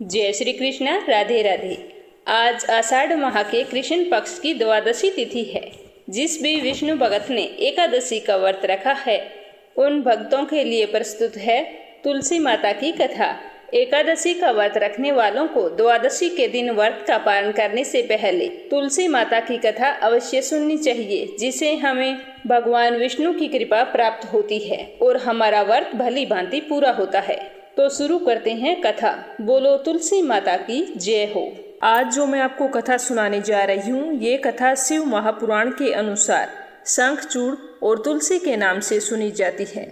जय श्री कृष्ण। राधे राधे। आज आषाढ़ माह के कृष्ण पक्ष की द्वादशी तिथि है। जिस भी विष्णु भगत ने एकादशी का व्रत रखा है उन भक्तों के लिए प्रस्तुत है तुलसी माता की कथा। एकादशी का व्रत रखने वालों को द्वादशी के दिन व्रत का पालन करने से पहले तुलसी माता की कथा अवश्य सुननी चाहिए, जिसे हमें भगवान विष्णु की कृपा प्राप्त होती है और हमारा व्रत भली भांति पूरा होता है। तो शुरू करते हैं कथा। बोलो तुलसी माता की जय हो। आज जो मैं आपको कथा सुनाने जा रही हूँ, ये कथा शिव महापुराण के अनुसार शंखचूड़ और तुलसी के नाम से सुनी जाती है।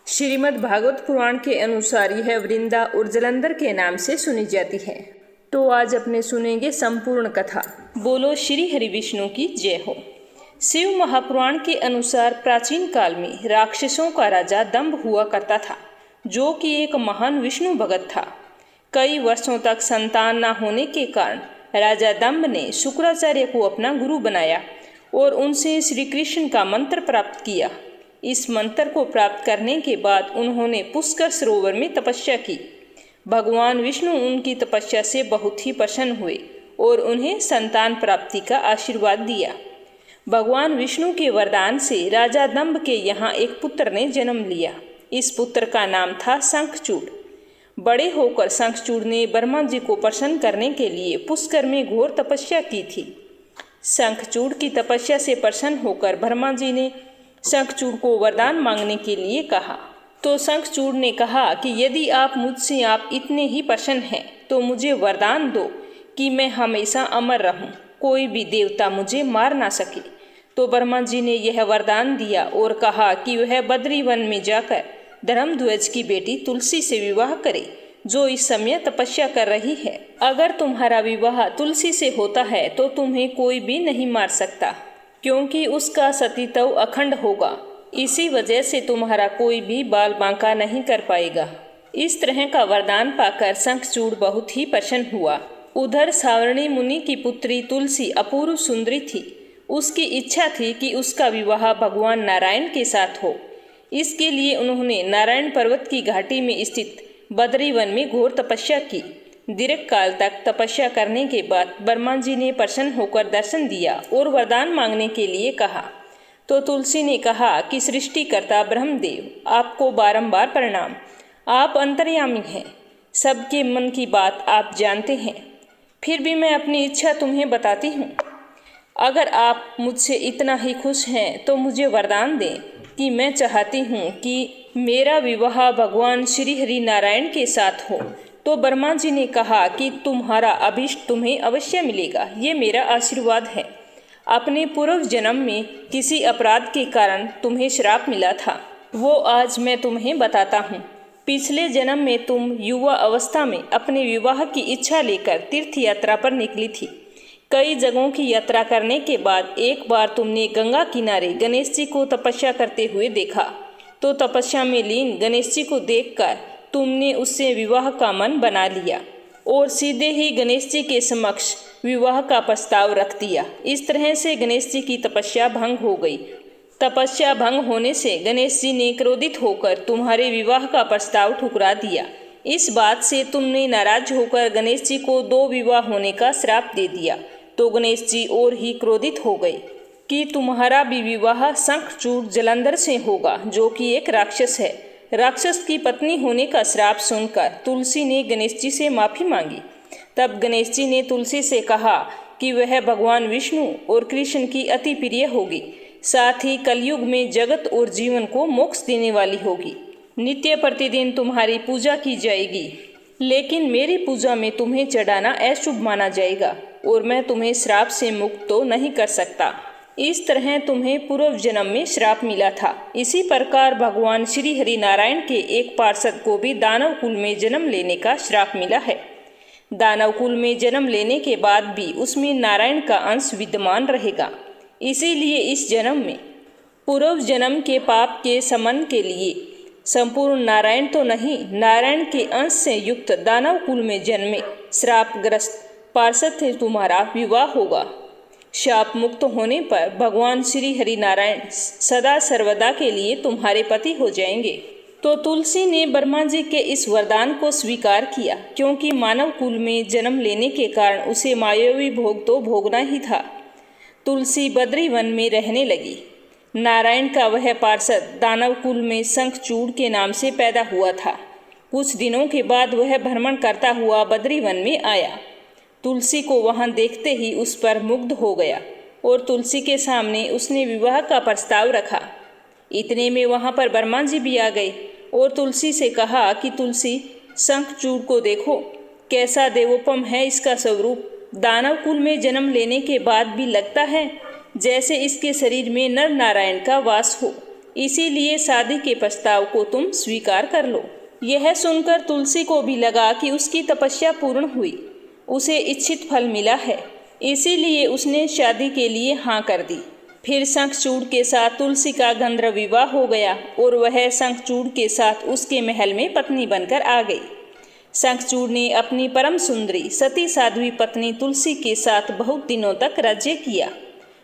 श्रीमद् भागवत पुराण के अनुसार यह वृंदा और जलंधर के नाम से सुनी जाती है। तो आज अपने सुनेंगे संपूर्ण कथा। बोलो श्री हरि विष्णु की जय हो। शिव महापुराण के अनुसार प्राचीन काल में राक्षसों का राजा दंभ हुआ करता था, जो कि एक महान विष्णु भगत था। कई वर्षों तक संतान न होने के कारण राजा दंभ ने शुक्राचार्य को अपना गुरु बनाया और उनसे श्री कृष्ण का मंत्र प्राप्त किया। इस मंत्र को प्राप्त करने के बाद उन्होंने पुष्कर सरोवर में तपस्या की। भगवान विष्णु उनकी तपस्या से बहुत ही प्रसन्न हुए और उन्हें संतान प्राप्ति का आशीर्वाद दिया। भगवान विष्णु के वरदान से राजा दंभ के यहाँ एक पुत्र ने जन्म लिया। इस पुत्र का नाम था शंखचूड़। बड़े होकर शंखचूड़ ने ब्रह्मा जी को प्रसन्न करने के लिए पुष्कर में घोर तपस्या की थी। शंखचूड़ की तपस्या से प्रसन्न होकर ब्रह्मा जी ने शंखचूड़ को वरदान मांगने के लिए कहा। तो शंखचूड़ ने कहा कि यदि आप मुझसे इतने ही प्रसन्न हैं तो मुझे वरदान दो कि मैं हमेशा अमर रहूं, कोई भी देवता मुझे मार ना सके। तो ब्रह्मा जी ने यह वरदान दिया और कहा कि वह बद्री वन में जाकर धर्मध्वज की बेटी तुलसी से विवाह करे, जो इस समय तपस्या कर रही है। अगर तुम्हारा विवाह तुलसी से होता है तो तुम्हें कोई भी नहीं मार सकता, क्योंकि उसका सतीत्व अखंड होगा। इसी वजह से तुम्हारा कोई भी बाल बांका नहीं कर पाएगा। इस तरह का वरदान पाकर शंखचूड़ बहुत ही प्रसन्न हुआ। उधर सावर्णी मुनि की पुत्री तुलसी अपूर्व सुंदरी थी। उसकी इच्छा थी कि उसका विवाह भगवान नारायण के साथ हो। इसके लिए उन्होंने नारायण पर्वत की घाटी में स्थित बद्री वन में घोर तपस्या की। दीर्घ काल तक तपस्या करने के बाद ब्रह्मा जी ने प्रसन्न होकर दर्शन दिया और वरदान मांगने के लिए कहा। तो तुलसी ने कहा कि सृष्टिकर्ता ब्रह्मदेव, आपको बारंबार प्रणाम। आप अंतर्यामी हैं, सबके मन की बात आप जानते हैं। फिर भी मैं अपनी इच्छा तुम्हें बताती हूँ। अगर आप मुझसे इतना ही खुश हैं तो मुझे वरदान दें कि मैं चाहती हूँ कि मेरा विवाह भगवान श्री हरि नारायण के साथ हो। तो ब्रह्मा जी ने कहा कि तुम्हारा अभीष्ट तुम्हें अवश्य मिलेगा, ये मेरा आशीर्वाद है। अपने पूर्व जन्म में किसी अपराध के कारण तुम्हें श्राप मिला था, वो आज मैं तुम्हें बताता हूँ। पिछले जन्म में तुम युवा अवस्था में अपने विवाह की इच्छा लेकर तीर्थ यात्रा पर निकली थी। कई जगहों की यात्रा करने के बाद एक बार तुमने गंगा किनारे गणेश जी को तपस्या करते हुए देखा। तो तपस्या में लीन गणेश जी को देखकर तुमने उससे विवाह का मन बना लिया और सीधे ही गणेश जी के समक्ष विवाह का प्रस्ताव रख दिया। इस तरह से गणेश जी की तपस्या भंग हो गई। तपस्या भंग होने से गणेश जी ने क्रोधित होकर तुम्हारे विवाह का प्रस्ताव ठुकरा दिया। इस बात से तुमने नाराज होकर गणेश जी को 2 विवाह होने का श्राप दे दिया। तो गणेश जी और ही क्रोधित हो गए कि तुम्हारा भी विवाह शंखचूड़ जलंधर से होगा, जो कि एक राक्षस है। राक्षस की पत्नी होने का श्राप सुनकर तुलसी ने गणेश जी से माफी मांगी। तब गणेश जी ने तुलसी से कहा कि वह भगवान विष्णु और कृष्ण की अति प्रिय होगी, साथ ही कलयुग में जगत और जीवन को मोक्ष देने वाली होगी। नित्य प्रतिदिन तुम्हारी पूजा की जाएगी, लेकिन मेरी पूजा में तुम्हें चढ़ाना अशुभ माना जाएगा और मैं तुम्हें श्राप से मुक्त तो नहीं कर सकता। इस तरह तुम्हें पूर्व जन्म में श्राप मिला था। इसी प्रकार भगवान श्री हरि नारायण के एक पार्षद को भी दानव कुल में जन्म लेने का श्राप मिला है। दानव कुल में जन्म लेने के बाद भी उसमें नारायण का अंश विद्यमान रहेगा। इसीलिए इस जन्म में पूर्व जन्म के पाप के शमन के लिए संपूर्ण नारायण तो नहीं, नारायण के अंश से युक्त दानव कुल में जन्मे श्रापग्रस्त पार्षद से तुम्हारा विवाह होगा। शाप मुक्त होने पर भगवान श्री हरि नारायण सदा सर्वदा के लिए तुम्हारे पति हो जाएंगे। तो तुलसी ने ब्रह्मा जी के इस वरदान को स्वीकार किया, क्योंकि मानव कुल में जन्म लेने के कारण उसे मायावी भोग तो भोगना ही था। तुलसी बद्री वन में रहने लगी। नारायण का वह पार्षद दानव कुल में शंखचूड़ के नाम से पैदा हुआ था। कुछ दिनों के बाद वह भ्रमण करता हुआ बद्री वन में आया। तुलसी को वहां देखते ही उस पर मुग्ध हो गया और तुलसी के सामने उसने विवाह का प्रस्ताव रखा। इतने में वहां पर ब्रह्मा जी भी आ गए और तुलसी से कहा कि तुलसी, शंखचूड़ को देखो, कैसा देवोपम है इसका स्वरूप। दानव कुल में जन्म लेने के बाद भी लगता है जैसे इसके शरीर में नर नारायण का वास हो। इसीलिए शादी के प्रस्ताव को तुम स्वीकार कर लो। यह सुनकर तुलसी को भी लगा कि उसकी तपस्या पूर्ण हुई, उसे इच्छित फल मिला है, इसीलिए उसने शादी के लिए हाँ कर दी। फिर शंखचूड़ के साथ तुलसी का गंधर्व विवाह हो गया और वह शंखचूड़ के साथ उसके महल में पत्नी बनकर आ गई। शंखचूड़ ने अपनी परम सुंदरी सती साध्वी पत्नी तुलसी के साथ बहुत दिनों तक राज्य किया।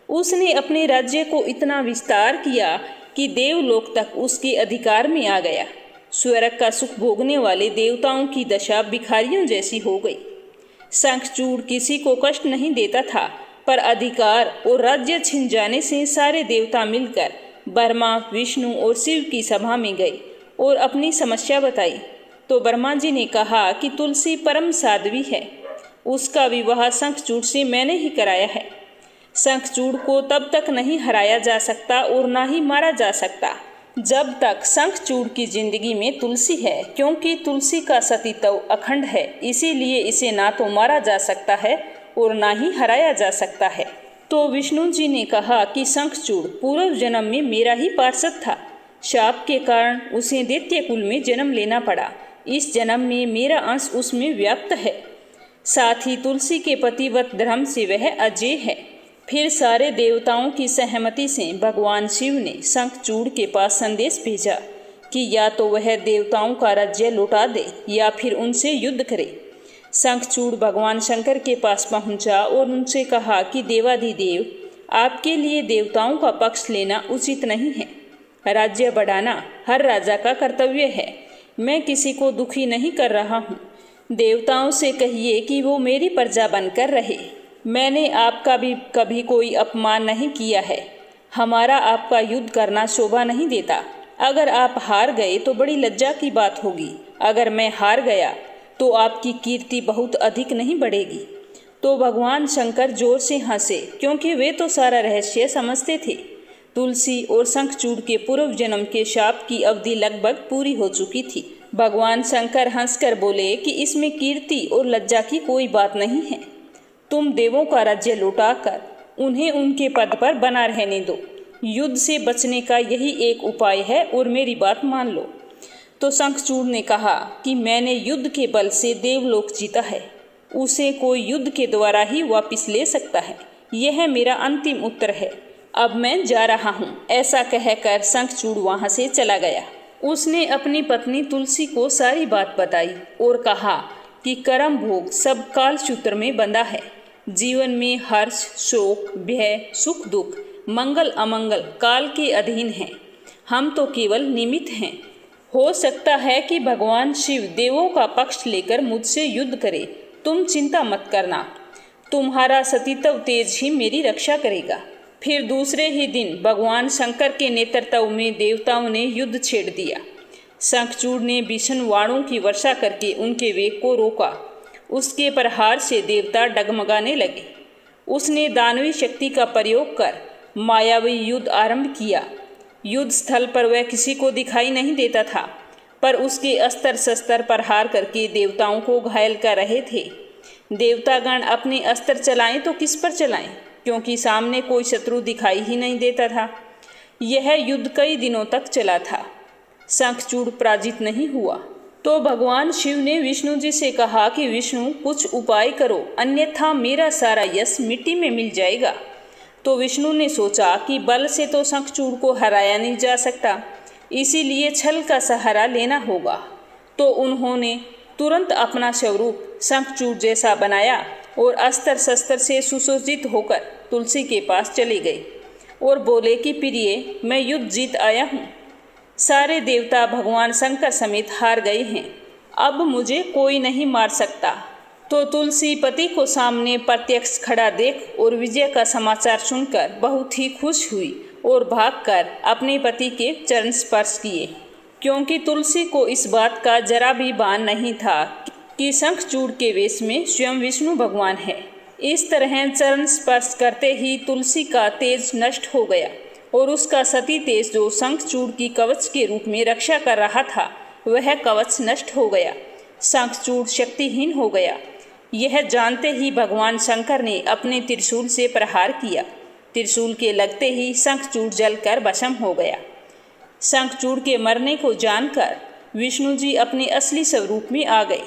उसने अपने राज्य को इतना विस्तार किया कि देवलोक तक उसके अधिकार में आ गया। स्वर्ग का सुख भोगने वाले देवताओं की दशा भिखारियों जैसी हो गई। शंखचूड़ किसी को कष्ट नहीं देता था, पर अधिकार और राज्य छिन जाने से सारे देवता मिलकर ब्रह्मा, विष्णु और शिव की सभा में गए और अपनी समस्या बताई। तो ब्रह्मा जी ने कहा कि तुलसी परम साध्वी है, उसका विवाह शंखचूड़ से मैंने ही कराया है। शंखचूड़ को तब तक नहीं हराया जा सकता और ना ही मारा जा सकता जब तक शंखचूड़ की जिंदगी में तुलसी है, क्योंकि तुलसी का सतीत्व अखंड है। इसीलिए इसे ना तो मारा जा सकता है और ना ही हराया जा सकता है। तो विष्णु जी ने कहा कि शंखचूड़ पूर्व जन्म में मेरा ही पार्षद था। शाप के कारण उसे दैत्य कुल में जन्म लेना पड़ा। इस जन्म में मेरा अंश उसमें व्याप्त है। साथ ही तुलसी के पतिव्रत धर्म से वह अजेय है। फिर सारे देवताओं की सहमति से भगवान शिव ने शंखचूड़ के पास संदेश भेजा कि या तो वह देवताओं का राज्य लौटा दे या फिर उनसे युद्ध करे। शंखचूड़ भगवान शंकर के पास पहुंचा और उनसे कहा कि देवाधिदेव, आपके लिए देवताओं का पक्ष लेना उचित नहीं है। राज्य बढ़ाना हर राजा का कर्तव्य है। मैं किसी को दुखी नहीं कर रहा हूँ। देवताओं से कहिए कि वो मेरी प्रजा बनकर रहे। मैंने आपका भी कभी कोई अपमान नहीं किया है। हमारा आपका युद्ध करना शोभा नहीं देता। अगर आप हार गए तो बड़ी लज्जा की बात होगी। अगर मैं हार गया तो आपकी कीर्ति बहुत अधिक नहीं बढ़ेगी। तो भगवान शंकर जोर से हंसे, क्योंकि वे तो सारा रहस्य समझते थे। तुलसी और शंखचूड़ के पूर्व जन्म के शाप की अवधि लगभग पूरी हो चुकी थी। भगवान शंकर हंसकर बोले कि इसमें कीर्ति और लज्जा की कोई बात नहीं है। तुम देवों का राज्य लौटाकर उन्हें उनके पद पर बना रहने दो। युद्ध से बचने का यही एक उपाय है और मेरी बात मान लो। तो शंखचूड़ ने कहा कि मैंने युद्ध के बल से देवलोक जीता है, उसे कोई युद्ध के द्वारा ही वापस ले सकता है। यह मेरा अंतिम उत्तर है। अब मैं जा रहा हूँ। ऐसा कहकर शंखचूड़ वहाँ से चला गया। उसने अपनी पत्नी तुलसी को सारी बात बताई और कहा कि कर्म भोग सब काल सूत्र में बंधा है। जीवन में हर्ष, शोक, भय, सुख, दुख, मंगल अमंगल काल के अधीन हैं। हम तो केवल निमित्त हैं। हो सकता है कि भगवान शिव देवों का पक्ष लेकर मुझसे युद्ध करे। तुम चिंता मत करना, तुम्हारा सतीत्व तेज ही मेरी रक्षा करेगा। फिर दूसरे ही दिन भगवान शंकर के नेतृत्व में देवताओं ने युद्ध छेड़ दिया। शंखचूड़ ने भीषण वाणों की वर्षा करके उनके वेग को रोका। उसके प्रहार से देवता डगमगाने लगे। उसने दानवी शक्ति का प्रयोग कर मायावी युद्ध आरंभ किया। युद्ध स्थल पर वह किसी को दिखाई नहीं देता था, पर उसके अस्त्र शस्त्र प्रहार करके देवताओं को घायल कर रहे थे। देवतागण अपने अस्त्र चलाएं तो किस पर चलाएं, क्योंकि सामने कोई शत्रु दिखाई ही नहीं देता था। यह युद्ध कई दिनों तक चला था। शंखचूड़ पराजित नहीं हुआ। तो भगवान शिव ने विष्णु जी से कहा कि विष्णु, कुछ उपाय करो, अन्यथा मेरा सारा यश मिट्टी में मिल जाएगा। तो विष्णु ने सोचा कि बल से तो शंखचूड़ को हराया नहीं जा सकता, इसीलिए छल का सहारा लेना होगा। तो उन्होंने तुरंत अपना स्वरूप शंखचूड़ जैसा बनाया और अस्त्र शस्त्र से सुसज्जित होकर तुलसी के पास चले गए और बोले कि प्रिय, मैं युद्ध जीत आया हूँ। सारे देवता भगवान शंकर समेत हार गए हैं। अब मुझे कोई नहीं मार सकता। तो तुलसी पति को सामने प्रत्यक्ष खड़ा देख और विजय का समाचार सुनकर बहुत ही खुश हुई और भागकर अपने पति के चरण स्पर्श किए, क्योंकि तुलसी को इस बात का जरा भी भान नहीं था कि शंखचूड़ के वेश में स्वयं विष्णु भगवान है। इस तरह चरण स्पर्श करते ही तुलसी का तेज नष्ट हो गया और उसका सती तेज जो शंखचूड़ की कवच के रूप में रक्षा कर रहा था, वह कवच नष्ट हो गया। शंखचूड़ शक्तिहीन हो गया। यह जानते ही भगवान शंकर ने अपने त्रिशूल से प्रहार किया। त्रिशूल के लगते ही शंखचूड़ जलकर भस्म हो गया। शंखचूड़ के मरने को जानकर विष्णु जी अपने असली स्वरूप में आ गए।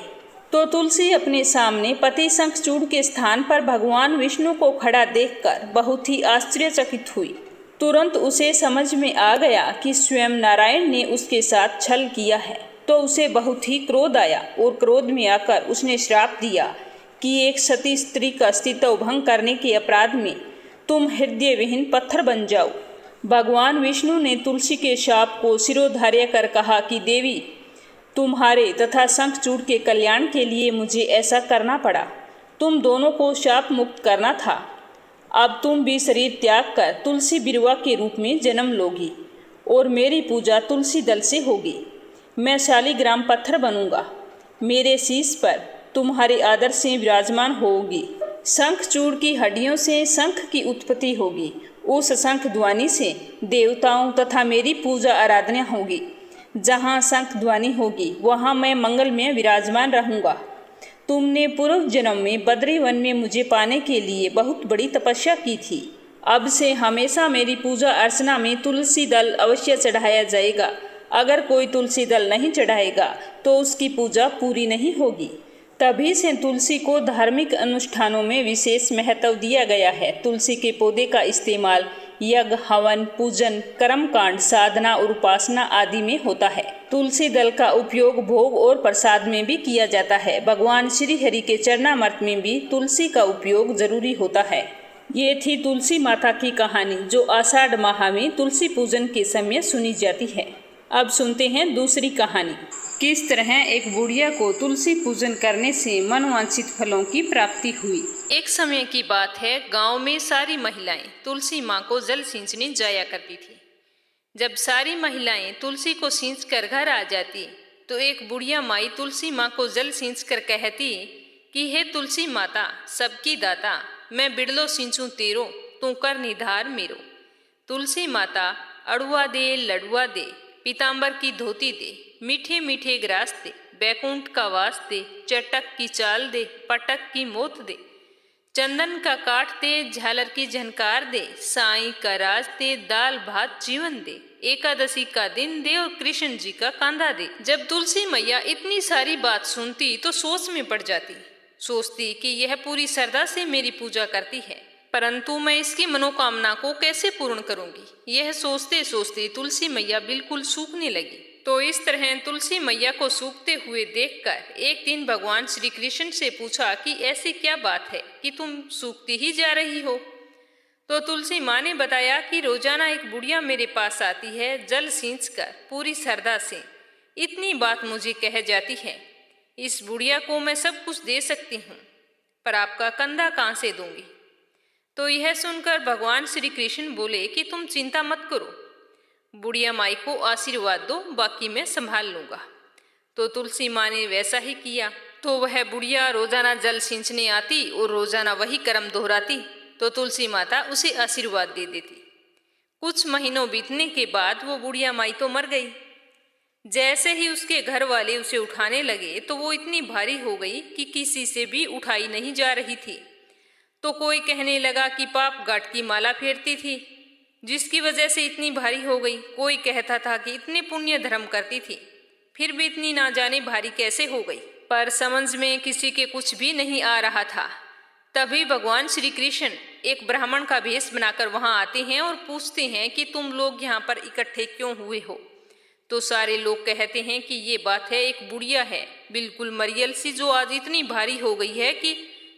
तो तुलसी अपने सामने पति शंखचूड़ के स्थान पर भगवान विष्णु को खड़ा देखकर बहुत ही आश्चर्यचकित हुई। तुरंत उसे समझ में आ गया कि स्वयं नारायण ने उसके साथ छल किया है। तो उसे बहुत ही क्रोध आया और क्रोध में आकर उसने श्राप दिया कि एक सती स्त्री का अस्तित्व भंग करने के अपराध में तुम हृदय विहीन पत्थर बन जाओ। भगवान विष्णु ने तुलसी के शाप को शिरोधार्य कर कहा कि देवी, तुम्हारे तथा शंखचूड़ के कल्याण के लिए मुझे ऐसा करना पड़ा। तुम दोनों को शाप मुक्त करना था। अब तुम भी शरीर त्याग कर तुलसी बिरवा के रूप में जन्म लोगी और मेरी पूजा तुलसी दल से होगी। मैं शालिग्राम पत्थर बनूंगा। मेरे शीश पर तुम्हारे आदर से विराजमान होगी। शंखचूड़ की हड्डियों से शंख की उत्पत्ति होगी। उस शंख ध्वनि से देवताओं तथा मेरी पूजा आराधना होगी। जहाँ शंख ध्वनि होगी वहाँ मैं मंगल में विराजमान रहूँगा। तुमने पूर्व जन्म में बद्री वन में मुझे पाने के लिए बहुत बड़ी तपस्या की थी। अब से हमेशा मेरी पूजा अर्चना में तुलसी दल अवश्य चढ़ाया जाएगा। अगर कोई तुलसी दल नहीं चढ़ाएगा तो उसकी पूजा पूरी नहीं होगी। तभी से तुलसी को धार्मिक अनुष्ठानों में विशेष महत्व दिया गया है। तुलसी के पौधे का इस्तेमाल यज्ञ, हवन, पूजन, कर्मकांड, साधना और उपासना आदि में होता है। तुलसी दल का उपयोग भोग और प्रसाद में भी किया जाता है। भगवान श्री हरि के चरणामृत में भी तुलसी का उपयोग जरूरी होता है। ये थी तुलसी माता की कहानी, जो आषाढ़ माह में तुलसी पूजन के समय सुनी जाती है। अब सुनते हैं दूसरी कहानी। किस तरह एक बुढ़िया को तुलसी पूजन करने से मनवांछित फलों की प्राप्ति हुई। एक समय की बात है, गांव में सारी महिलाएं तुलसी माँ को जल सींचने जाया करती थी। जब सारी महिलाएं तुलसी को सींच कर घर आ जाती तो एक बुढ़िया माई तुलसी माँ को जल सींच कर कहती कि हे तुलसी माता, सबकी दाता, मैं बिड़लो सींचूं तेरो, तू कर निधार मेरो। तुलसी माता अड़ुआ दे, लडुआ दे, पीताम्बर की धोती दे, मीठे मीठे ग्रास दे, बैकुंठ का वास दे, चटक की चाल दे, पटक की मोत दे, चंदन का काट दे, झालर की झनकार दे, साईं का राज दे, दाल भात जीवन दे, एकादशी का दिन दे और कृष्ण जी का कांधा दे। जब तुलसी मैया इतनी सारी बात सुनती तो सोच में पड़ जाती। सोचती कि यह पूरी श्रद्धा से मेरी पूजा करती है, परंतु मैं इसकी मनोकामना को कैसे पूर्ण करूंगी। यह सोचते सोचते तुलसी मैया बिल्कुल सूखने लगी। तो इस तरह तुलसी मैया को सूखते हुए देखकर एक दिन भगवान श्री कृष्ण से पूछा कि ऐसी क्या बात है कि तुम सूखती ही जा रही हो। तो तुलसी माँ ने बताया कि रोजाना एक बुढ़िया मेरे पास आती है, जल सींचकर पूरी श्रद्धा से इतनी बात मुझे कह जाती है, इस बुढ़िया को मैं सब कुछ दे सकती हूँ, पर आपका कंधा कहाँ से दूंगी। तो यह सुनकर भगवान श्री कृष्ण बोले कि तुम चिंता मत करो, बुढ़िया माई को आशीर्वाद दो, बाकी मैं संभाल लूँगा। तो तुलसी माँ ने वैसा ही किया। तो वह बुढ़िया रोजाना जल सींचने आती और रोजाना वही कर्म दोहराती। तो तुलसी माता उसे आशीर्वाद दे देती। कुछ महीनों बीतने के बाद वो बुढ़िया माई तो मर गई। जैसे ही उसके घर वाले उसे उठाने लगे तो वो इतनी भारी हो गई कि किसी से भी उठाई नहीं जा रही थी। तो कोई कहने लगा कि पाप गांठ की माला फेरती थी, जिसकी वजह से इतनी भारी हो गई। कोई कहता था कि इतने पुण्य धर्म करती थी, फिर भी इतनी ना जाने भारी कैसे हो गई। पर समझ में किसी के कुछ भी नहीं आ रहा था। तभी भगवान श्री कृष्ण एक ब्राह्मण का भेष बनाकर वहां आते हैं और पूछते हैं कि तुम लोग यहाँ पर इकट्ठे क्यों हुए हो। तो सारे लोग कहते हैं कि ये बात है, एक बुढ़िया है बिल्कुल मरियल सी, जो आज इतनी भारी हो गई है कि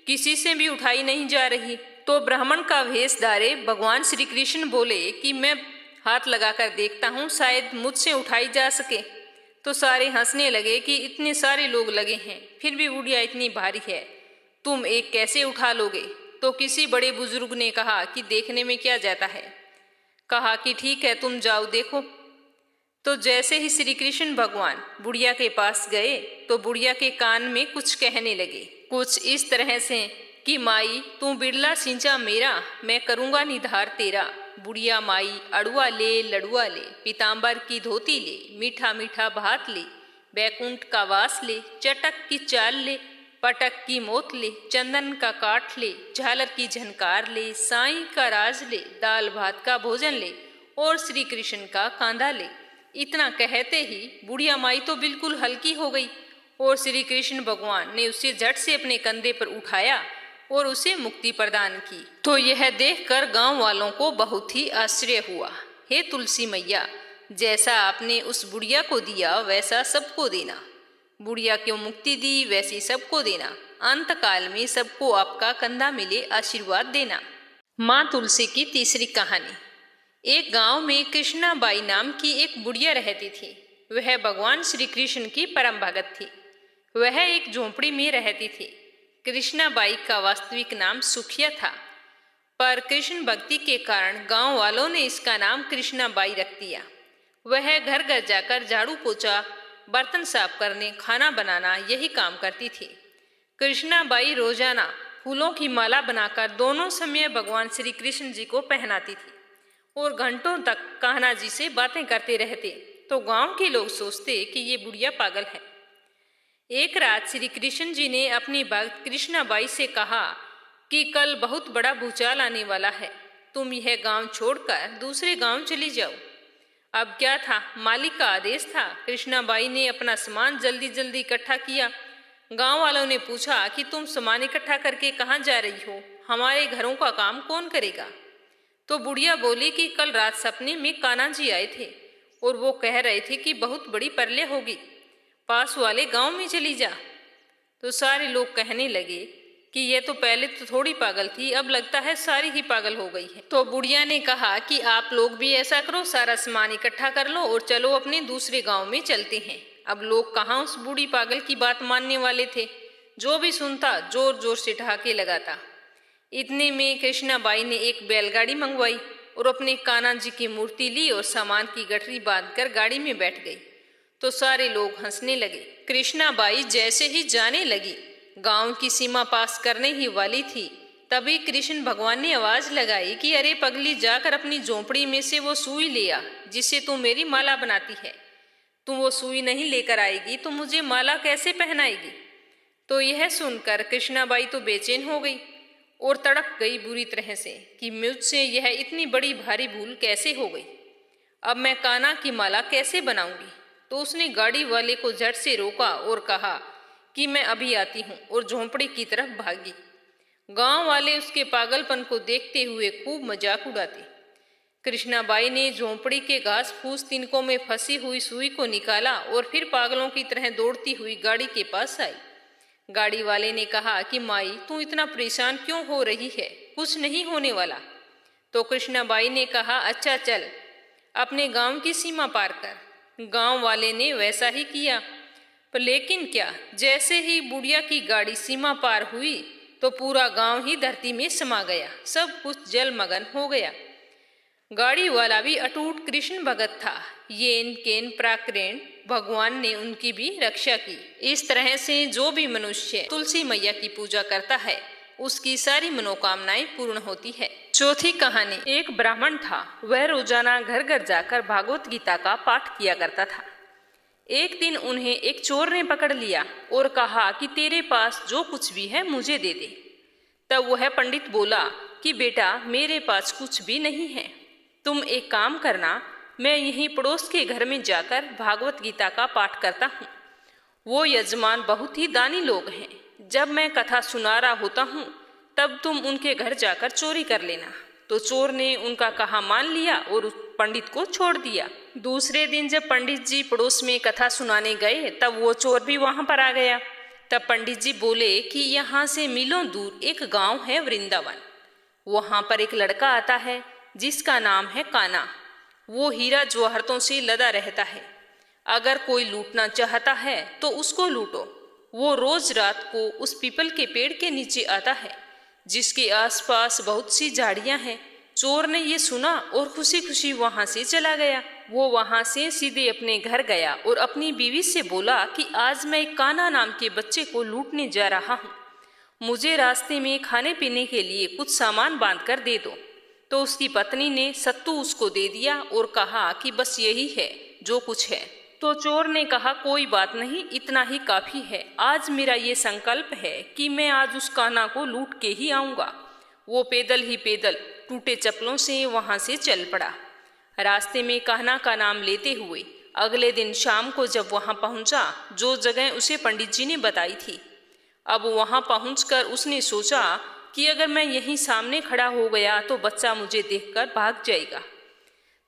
किसी से भी उठाई नहीं जा रही। तो ब्राह्मण का भेष धारे भगवान श्री कृष्ण बोले कि मैं हाथ लगाकर देखता हूँ, शायद मुझसे उठाई जा सके। तो सारे हंसने लगे कि इतने सारे लोग लगे हैं, फिर भी बुढ़िया इतनी भारी है, तुम एक कैसे उठा लोगे? तो किसी बड़े बुजुर्ग ने कहा कि देखने में क्या जाता है। कहा कि ठीक है, तुम जाओ देखो। तो जैसे ही श्री कृष्ण भगवान बुढ़िया के पास गए तो बुढ़िया के कान में कुछ कहने लगे, कुछ इस तरह से कि माई तू बिरला सिंचा मेरा, मैं करूँगा निधार तेरा। बुढ़िया माई अड़ुआ ले लड़ुआ ले, पीताम्बर की धोती ले, मीठा मीठा भात ले, बैकुंठ का वास ले, चटक की चाल ले, पटक की मोत ले, चंदन का काठ ले, झालर की झनकार ले, साईं का राज ले, दाल भात का भोजन ले और श्री कृष्ण का कांधा ले। इतना कहते ही बुढ़िया माई तो बिल्कुल हल्की हो गई और श्री कृष्ण भगवान ने उसे झट से अपने कंधे पर उठाया और उसे मुक्ति प्रदान की। तो यह देखकर गांव वालों को बहुत ही आश्चर्य हुआ। हे तुलसी मैया, जैसा आपने उस बुढ़िया को दिया वैसा सबको देना। बुढ़िया को मुक्ति दी वैसी सबको देना। अंत काल में सबको आपका कंधा मिले, आशीर्वाद देना। माँ तुलसी की तीसरी कहानी। एक गांव में कृष्णाबाई नाम की एक बुढ़िया रहती थी। वह भगवान श्री कृष्ण की परम भगत थी। वह एक झोंपड़ी में रहती थी। कृष्णाबाई का वास्तविक नाम सुखिया था, पर कृष्ण भक्ति के कारण गांव वालों ने इसका नाम कृष्णाबाई रख दिया। वह घर घर जाकर झाड़ू पोछा, बर्तन साफ करने, खाना बनाना यही काम करती थी। कृष्णाबाई रोजाना फूलों की माला बनाकर दोनों समय भगवान श्री कृष्ण जी को पहनाती थी और घंटों तक कान्हा जी से बातें करते रहते। तो गांव के लोग सोचते कि ये बुढ़िया पागल है। एक रात श्री कृष्ण जी ने अपनी भक्त कृष्णाबाई से कहा कि कल बहुत बड़ा भूचाल आने वाला है, तुम यह गांव छोड़कर दूसरे गांव चली जाओ। अब क्या था, मालिक का आदेश था। कृष्णाबाई ने अपना सामान जल्दी जल्दी इकट्ठा किया। गांव वालों ने पूछा कि तुम सामान इकट्ठा करके कहाँ जा रही हो, हमारे घरों का काम कौन करेगा? तो बुढ़िया बोली कि कल रात सपने में कान्हा जी आए थे और वो कह रहे थे कि बहुत बड़ी प्रलय होगी, पास वाले गांव में चली जा। तो सारे लोग कहने लगे कि ये तो पहले तो थोड़ी पागल थी, अब लगता है सारी ही पागल हो गई है। तो बुढ़िया ने कहा कि आप लोग भी ऐसा करो, सारा सामान इकट्ठा कर लो और चलो अपने दूसरे गांव में चलते हैं। अब लोग कहाँ उस बूढ़ी पागल की बात मानने वाले थे। जो भी सुनता जोर जोर से ठहाके लगाता। इतने में कृष्णाबाई ने एक बैलगाड़ी मंगवाई और अपने कान्हा जी की मूर्ति ली और सामान की गठरी बांधकर गाड़ी में बैठ गई। तो सारे लोग हंसने लगे। कृष्णाबाई जैसे ही जाने लगी, गांव की सीमा पास करने ही वाली थी, तभी कृष्ण भगवान ने आवाज लगाई कि अरे पगली, जाकर अपनी झोंपड़ी में से वो सुई ले आ जिससे तू मेरी माला बनाती है। तू वो सुई नहीं लेकर आएगी तो मुझे माला कैसे पहनाएगी? तो यह सुनकर कृष्णाबाई तो बेचैन हो गई और तड़प गई बुरी तरह से कि मुझसे यह इतनी बड़ी भारी भूल कैसे हो गई। अब मैं कान्हा की माला कैसे बनाऊंगी? तो उसने गाड़ी वाले को झट से रोका और कहा कि मैं अभी आती हूँ, और झोंपड़ी की तरफ भागी। गांव वाले उसके पागलपन को देखते हुए खूब मजाक उड़ाते। कृष्णाबाई ने झोंपड़ी के घास फूस तिनकों में फंसी हुई सुई को निकाला और फिर पागलों की तरह दौड़ती हुई गाड़ी के पास आई। गाड़ी वाले ने कहा कि माई, तू इतना परेशान क्यों हो रही है, कुछ नहीं होने वाला। तो कृष्णाबाई ने कहा अच्छा चल, अपने गांव की सीमा पार कर। गांव वाले ने वैसा ही किया, पर लेकिन क्या, जैसे ही बुढ़िया की गाड़ी सीमा पार हुई तो पूरा गांव ही धरती में समा गया, सब कुछ जलमग्न हो गया। गाड़ी वाला भी अटूट कृष्ण भगत था। येन केन प्राक्रेण, भगवान ने उनकी भी रक्षा की। इस तरह से जो भी मनुष्य तुलसी मैया की पूजा करता है उसकी सारी मनोकामनाएं पूर्ण होती है। चौथी कहानी। एक ब्राह्मण था, वह रोजाना घर घर जाकर भागवत गीता का पाठ किया करता था। एक दिन उन्हें एक चोर ने पकड़ लिया और कहा कि तेरे पास जो कुछ भी है मुझे दे दे। तब वह पंडित बोला कि बेटा, मेरे पास कुछ भी नहीं है, तुम एक काम करना, मैं यहीं पड़ोस के घर में जाकर भागवत गीता का पाठ करता हूँ। वो यजमान बहुत ही दानी लोग हैं, जब मैं कथा सुना रहा होता हूँ तब तुम उनके घर जाकर चोरी कर लेना। तो चोर ने उनका कहा मान लिया और उस पंडित को छोड़ दिया। दूसरे दिन जब पंडित जी पड़ोस में कथा सुनाने गए तब वो चोर भी वहां पर आ गया। तब पंडित जी बोले कि यहाँ से मीलों दूर एक गांव है वृंदावन, वहां पर एक लड़का आता है जिसका नाम है कान्हा। वो हीरा जवाहरतों से लदा रहता है। अगर कोई लूटना चाहता है तो उसको लूटो। वो रोज रात को उस पीपल के पेड़ के नीचे आता है जिसके आसपास बहुत सी झाड़ियां हैं। चोर ने ये सुना और खुशी खुशी वहां से चला गया। वो वहां से सीधे अपने घर गया और अपनी बीवी से बोला कि आज मैं एक कान्हा नाम के बच्चे को लूटने जा रहा हूँ। मुझे रास्ते में खाने पीने के लिए कुछ सामान बांध कर दे दो। तो उसकी पत्नी ने सत्तू उसको दे दिया और कहा कि बस यही है जो कुछ है। तो चोर ने कहा कोई बात नहीं, इतना ही काफी है। आज मेरा ये संकल्प है कि मैं आज उस कान्हा को लूट के ही आऊंगा। वो पैदल ही पैदल टूटे चप्पलों से वहां से चल पड़ा। रास्ते में कान्हा का नाम लेते हुए अगले दिन शाम को जब वहां पहुंचा जो जगह उसे पंडित जी ने बताई थी, अब वहां पहुंचकर उसने सोचा कि अगर मैं यहीं सामने खड़ा हो गया तो बच्चा मुझे देखकर भाग जाएगा,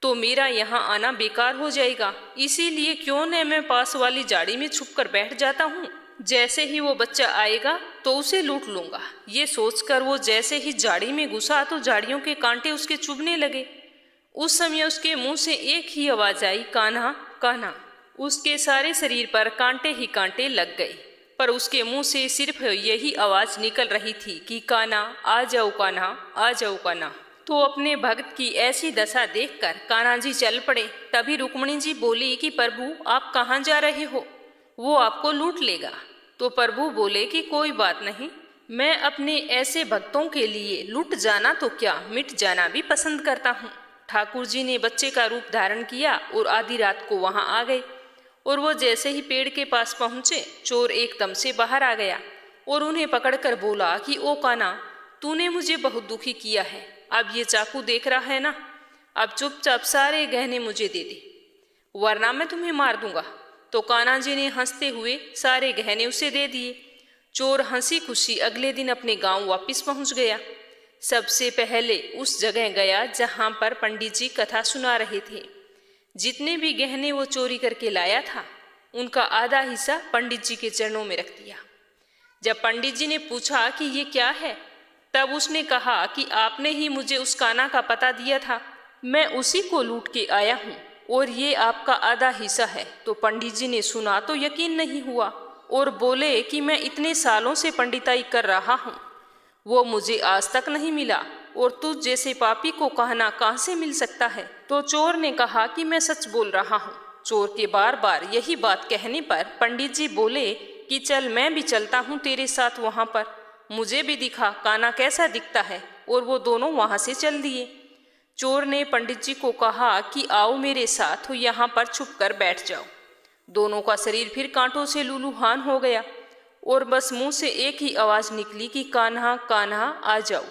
तो मेरा यहाँ आना बेकार हो जाएगा। इसीलिए क्यों न मैं पास वाली झाड़ी में छुपकर बैठ जाता हूँ। जैसे ही वो बच्चा आएगा तो उसे लूट लूंगा। ये सोचकर वो जैसे ही झाड़ी में घुसा तो झाड़ियों के कांटे उसके चुभने लगे। उस समय उसके मुंह से एक ही आवाज आई, कान्हा कान्हा। उसके सारे शरीर पर कांटे ही कांटे लग गए, पर उसके मुंह से सिर्फ यही आवाज निकल रही थी कि कान्हा आ जाओ, कान्हा आ जाओ, कान्हा। तो अपने भक्त की ऐसी दशा देखकर कान्हा जी चल पड़े। तभी रुक्मिणी जी बोली कि प्रभु आप कहाँ जा रहे हो, वो आपको लूट लेगा। तो प्रभु बोले कि कोई बात नहीं, मैं अपने ऐसे भक्तों के लिए लूट जाना तो क्या, मिट जाना भी पसंद करता हूँ। ठाकुर जी ने बच्चे का रूप धारण किया और आधी रात को वहां आ गए। और वो जैसे ही पेड़ के पास पहुंचे, चोर एकदम से बाहर आ गया और उन्हें पकड़कर बोला कि ओ कान्हा, तूने मुझे बहुत दुखी किया है। अब ये चाकू देख रहा है ना, अब चुपचाप सारे गहने मुझे दे दे, वरना मैं तुम्हें मार दूंगा। तो कान्हा जी ने हंसते हुए सारे गहने उसे दे दिए। चोर हंसी खुशी अगले दिन अपने गांव वापस पहुंच गया। सबसे पहले उस जगह गया जहां पर पंडित जी कथा सुना रहे थे। जितने भी गहने वो चोरी करके लाया था उनका आधा हिस्सा पंडित जी के चरणों में रख दिया। जब पंडित जी ने पूछा कि ये क्या है, तब उसने कहा कि आपने ही मुझे उस कान्हा का पता दिया था, मैं उसी को लूट के आया हूँ और ये आपका आधा हिस्सा है। तो पंडित जी ने सुना तो यकीन नहीं हुआ और बोले कि मैं इतने सालों से पंडिताई कर रहा हूँ, वो मुझे आज तक नहीं मिला और तुझ जैसे पापी को कहना कहाँ से मिल सकता है। तो चोर ने कहा कि मैं सच बोल रहा हूँ। चोर के बार बार यही बात कहने पर पंडित जी बोले कि चल मैं भी चलता हूँ तेरे साथ वहाँ पर, मुझे भी दिखा कान्हा कैसा दिखता है। और वो दोनों वहाँ से चल दिए। चोर ने पंडित जी को कहा कि आओ मेरे साथ, यहाँ पर छुप कर बैठ जाओ। दोनों का शरीर फिर कांटों से लूलूहान हो गया और बस मुंह से एक ही आवाज निकली कि कान्हा कान्हा आ जाओ।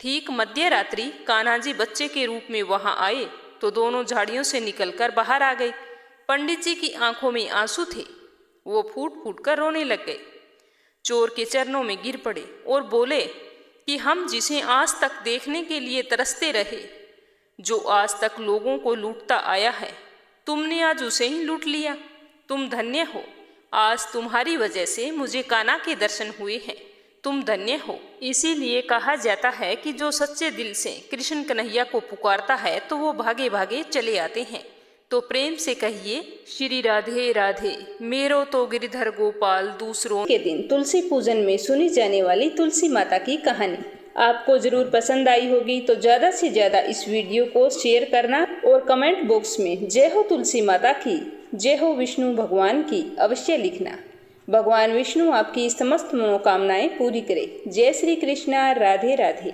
ठीक मध्य रात्रि कान्हा जी बच्चे के रूप में वहां आए तो दोनों झाड़ियों से निकलकर बाहर आ गए। पंडित जी की आंखों में आंसू थे, वो फूट फूट कर रोने लग गए। चोर के चरणों में गिर पड़े और बोले कि हम जिसे आज तक देखने के लिए तरसते रहे, जो आज तक लोगों को लूटता आया है, तुमने आज उसे ही लूट लिया। तुम धन्य हो, आज तुम्हारी वजह से मुझे कान्हा के दर्शन हुए हैं, तुम धन्य हो। इसीलिए कहा जाता है कि जो सच्चे दिल से कृष्ण कन्हैया को पुकारता है तो वो भागे भागे चले आते हैं। तो प्रेम से कहिए श्री राधे राधे, मेरो तो गिरिधर गोपाल दूसरों के दिन तुलसी पूजन में सुनी जाने वाली तुलसी माता की कहानी आपको जरूर पसंद आई होगी। तो ज़्यादा से ज़्यादा इस वीडियो को शेयर करना और कमेंट बॉक्स में जय हो तुलसी माता की, जय हो विष्णु भगवान की अवश्य लिखना। भगवान विष्णु आपकी समस्त मनोकामनाएं पूरी करे। जय श्री कृष्णा, राधे राधे।